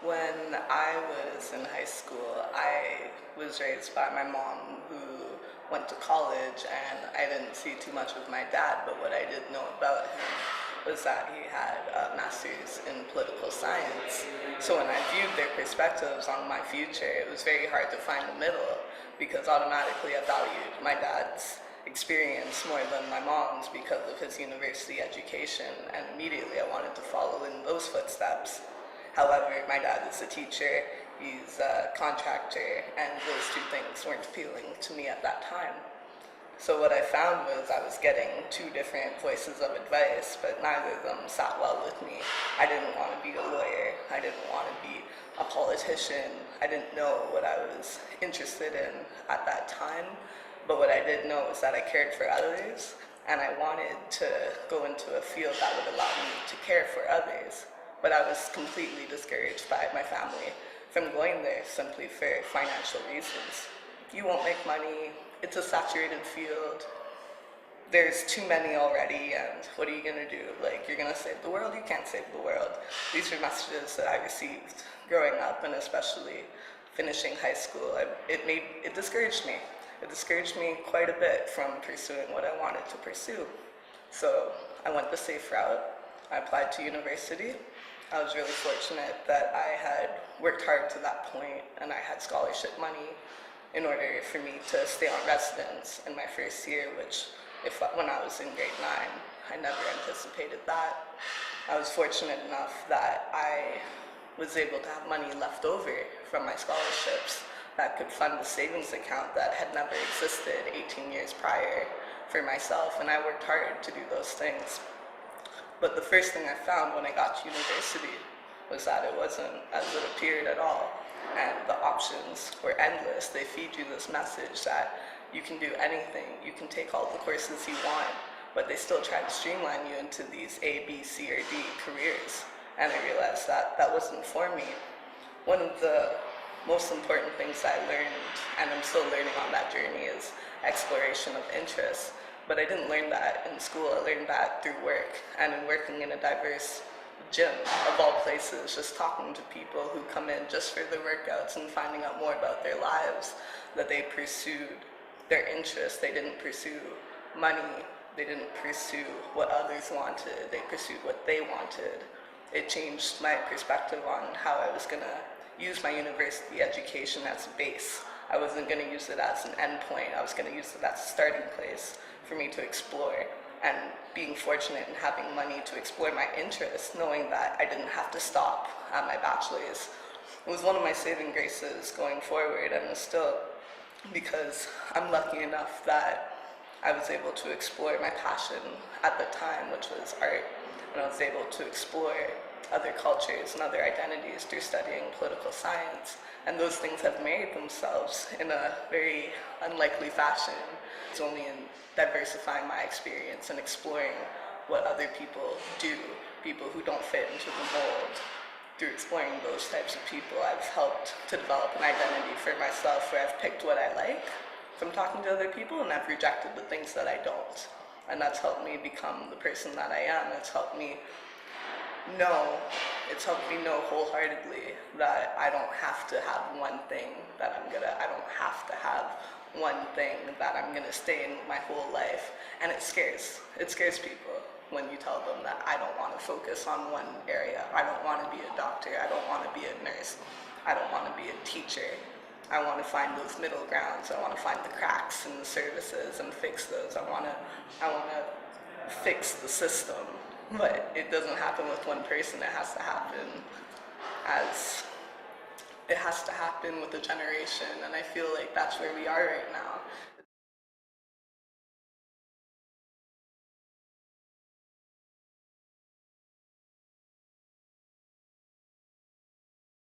When I was in high school, I was raised by my mom who went to college, and I didn't see too much of my dad, but what I did know about him was that he had a master's in political science. So when I viewed their perspectives on my future, it was very hard to find the middle because automatically I valued my dad's experience more than my mom's because of his university education, and immediately I wanted to follow in those footsteps. However, my dad is a teacher, he's a contractor, and those two things weren't appealing to me at that time. So what I found was I was getting two different voices of advice, but neither of them sat well with me. I didn't want to be a lawyer, I didn't want to be a politician, I didn't know what I was interested in at that time, but what I did know was that I cared for others, and I wanted to go into a field that would allow me to care for others. But I was completely discouraged by my family from going there simply for financial reasons. You won't make money, it's a saturated field, there's too many already, and what are you gonna do? Like, you're gonna save the world? You can't save the world. These were messages that I received growing up, and especially finishing high school. It discouraged me. It discouraged me quite a bit from pursuing what I wanted to pursue. So I went the safe route. I applied to university. I was really fortunate that I had worked hard to that point, and I had scholarship money in order for me to stay on residence in my first year, which when I was in grade 9, I never anticipated that. I was fortunate enough that I was able to have money left over from my scholarships that could fund a savings account that had never existed 18 years prior for myself, and I worked hard to do those things. But the first thing I found when I got to university was that it wasn't as it appeared at all, and the options were endless. They feed you this message that you can do anything, you can take all the courses you want, but they still try to streamline you into these A, B, C, or D careers, and I realized that that wasn't for me. One of the most important things I learned, and I'm still learning on that journey, is exploration of interests. But I didn't learn that in school, I learned that through work, and in working in a diverse gym, of all places, just talking to people who come in just for their workouts and finding out more about their lives, that they pursued their interests. They didn't pursue money, they didn't pursue what others wanted, they pursued what they wanted. It changed my perspective on how I was going to use my university education as a base. I wasn't going to use it as an endpoint, I was going to use it as a starting place for me to explore. And being fortunate in having money to explore my interests, knowing that I didn't have to stop at my bachelor's, it was one of my saving graces going forward, and it's still, because I'm lucky enough that I was able to explore my passion at the time, which was art, and I was able to explore other cultures and other identities through studying political science, and those things have married themselves in a very unlikely fashion. It's only in diversifying my experience and exploring what other people do, people who don't fit into the mold. Through exploring those types of people, I've helped to develop an identity for myself where I've picked what I like from talking to other people, and I've rejected the things that I don't. And that's helped me become the person that I am. It's helped me know wholeheartedly that I don't have to have one thing that I don't have to have one thing that I'm gonna stay in my whole life. And it scares people when you tell them that I don't want to focus on one area. I don't want to be a doctor, I don't want to be a nurse, I don't want to be a teacher. I want to find those middle grounds, I want to find the cracks in the services and fix those. I want to fix the system. But it doesn't happen with one person, it has to happen with a generation, and I feel like that's where we are right now.